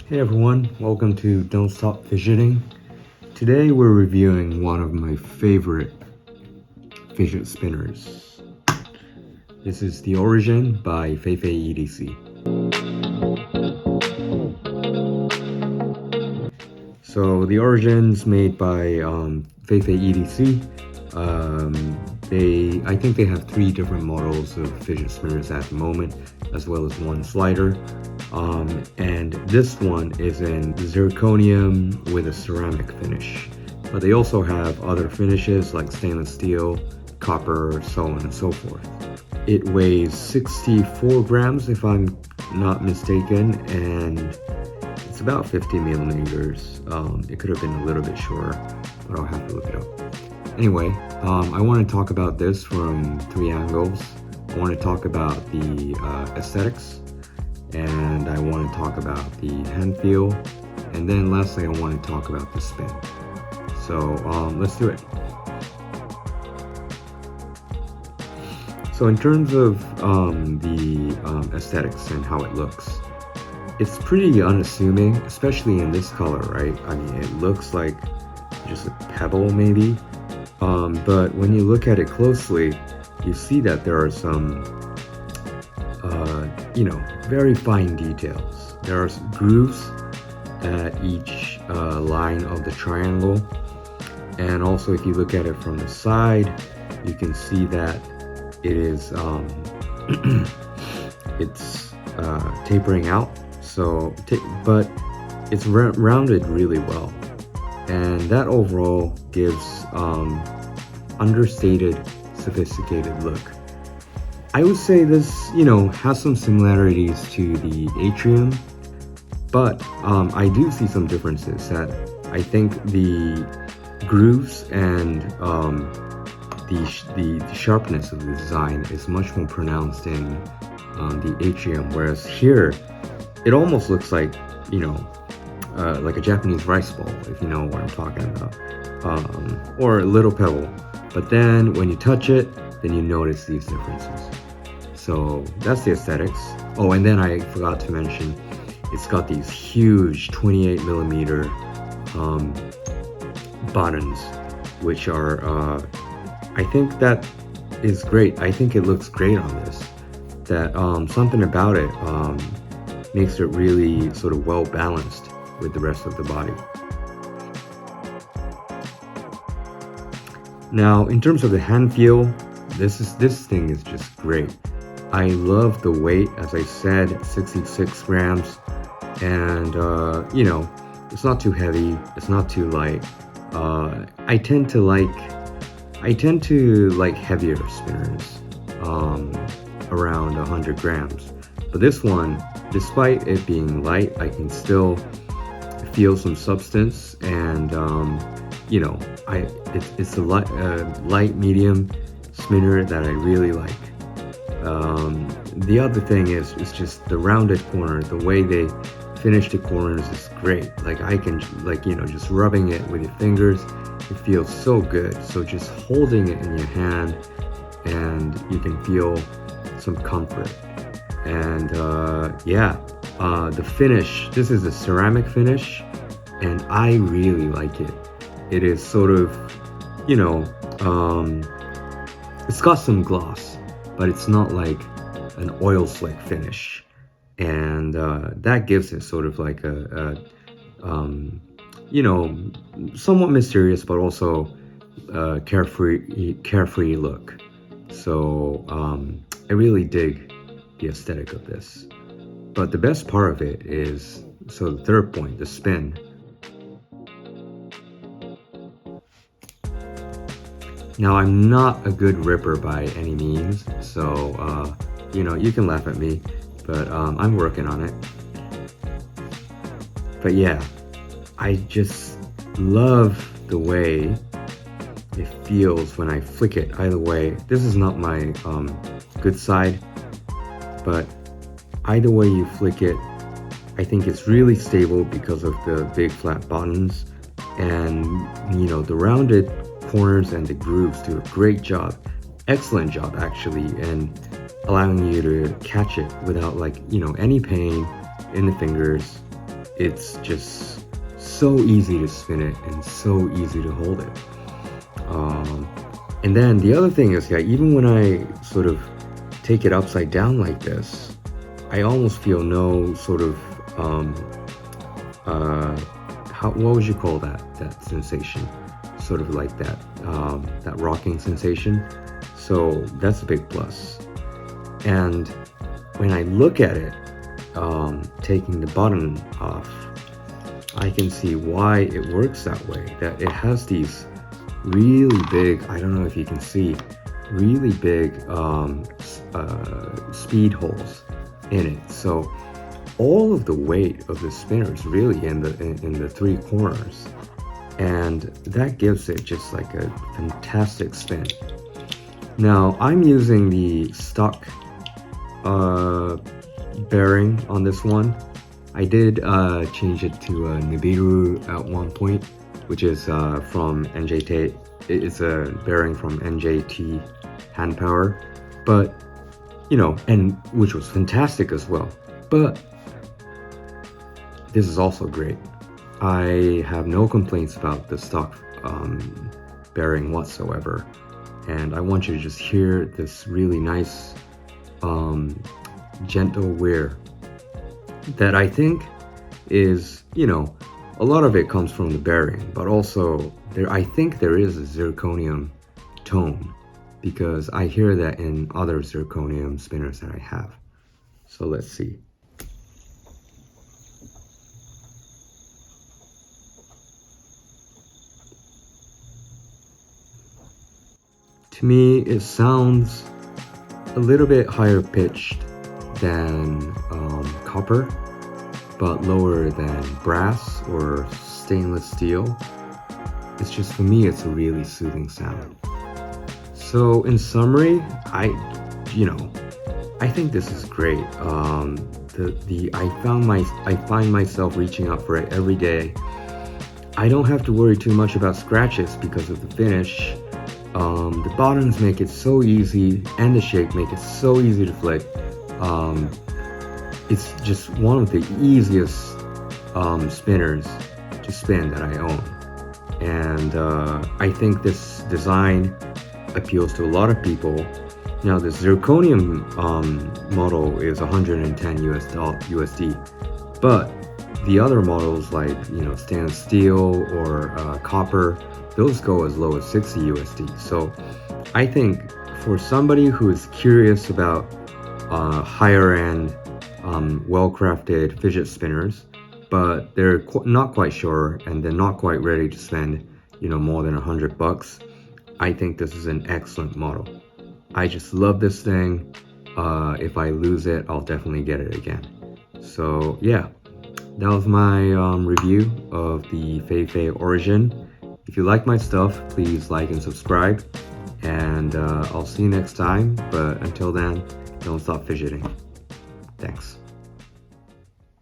Hey everyone, welcome to Don't Stop Fidgeting. Today we're reviewing one of my favorite fidget spinners. This is the Origin by Fei Fei EDC. So the Origin's made by Fei Fei EDC. I think they have 3 different models of fidget spinners at the moment, as well as 1 slider. And this one is in zirconium with a ceramic finish. But they also have other finishes like stainless steel, copper, so on and so forth. It weighs 64 grams if I'm not mistaken, and it's about 50 millimeters. It could have been a little bit shorter, but I'll have to look it up. Anyway, I want to talk about this from 3 angles. I want to talk about the aesthetics, and I want to talk about the hand feel, and then lastly I want to talk about the spin. So let's do it. So in terms of the aesthetics and how it looks, it's pretty unassuming, especially in this color, right? I mean, it looks like just a pebble maybe, but when you look at it closely, you see that there are some very fine details. There are grooves at each line of the triangle, and also if you look at it from the side, you can see that it is it's tapering out. So, but it's rounded really well, and that overall gives understated, sophisticated look. I would say this, has some similarities to the Atrium, but I do see some differences. That I think the grooves and the sharpness of the design is much more pronounced in the Atrium, whereas here it almost looks like a Japanese rice ball, if you know what I'm talking about, or a little pebble. But then when you touch it, then you notice these differences. So that's the aesthetics. Oh, and then I forgot to mention, it's got these huge 28 millimeter buttons, which are, I think that is great. I think it looks great on this. That something about it makes it really sort of well balanced with the rest of the body. Now, in terms of the hand feel, this thing is just great. I love the weight, as I said, 66 grams, and it's not too heavy, it's not too light. I tend to like heavier spinners, around 100 grams. But this one, despite it being light, I can still feel some substance, and it's a light medium spinner that I really like. The other thing is just the rounded corner. The way they finish the corners is great. Like I can just rubbing it with your fingers, it feels so good. So just holding it in your hand, and you can feel some comfort. And the finish, this is a ceramic finish, and I really like it. It is sort of, it's got some gloss, but it's not like an oil slick finish, and that gives it sort of like a somewhat mysterious but also carefree look. So I really dig the aesthetic of this. But the best part of it is, so the third point, the spin. Now, I'm not a good ripper by any means, so you can laugh at me, but I'm working on it. But yeah, I just love the way it feels when I flick it. Either way, this is not my good side, but either way you flick it, I think it's really stable because of the big flat buttons, and the rounded corners and the grooves do a great job, excellent job actually, and allowing you to catch it without any pain in the fingers. it's just so easy to spin it and so easy to hold it. And then the other thing is that even when I sort of take it upside down like this, I almost feel no sort of what would you call that sensation? Sort of like that that rocking sensation. So that's a big plus. And when I look at it, taking the button off, I can see why it works that way. That it has these really big, I don't know if you can see, really big speed holes in it. So all of the weight of the spinner is really in the three corners, and that gives it just like a fantastic spin. Now I'm using the stock bearing on this one. I did change it to Nibiru at one point, which is from NJT. It's a bearing from NJTHandPower, but you know, and which was fantastic as well. But this is also great. I have no complaints about the stock bearing whatsoever, and I want you to just hear this really nice gentle wear that I think is, you know, a lot of it comes from the bearing, but also I think there is a zirconium tone, because I hear that in other zirconium spinners that I have. So let's see. To me, it sounds a little bit higher pitched than copper, but lower than brass or stainless steel. It's just, for me, it's a really soothing sound. So in summary, I think this is great. I find myself reaching out for it every day. I don't have to worry too much about scratches because of the finish. The buttons make it so easy, and the shape make it so easy to flick. It's just one of the easiest spinners to spin that I own, and I think this design appeals to a lot of people. Now the zirconium model is 110 USD, but the other models, like, you know, stainless steel or copper, those go as low as 60 USD. So I think for somebody who is curious about higher end, well-crafted fidget spinners, but they're not quite sure and they're not quite ready to spend, you know, more than $100, I think this is an excellent model. I just love this thing. If I lose it, I'll definitely get it again. So yeah, that was my review of the Fei Fei Origin. If you like my stuff, please like and subscribe, and I'll see you next time. But until then, don't stop fidgeting. Thanks.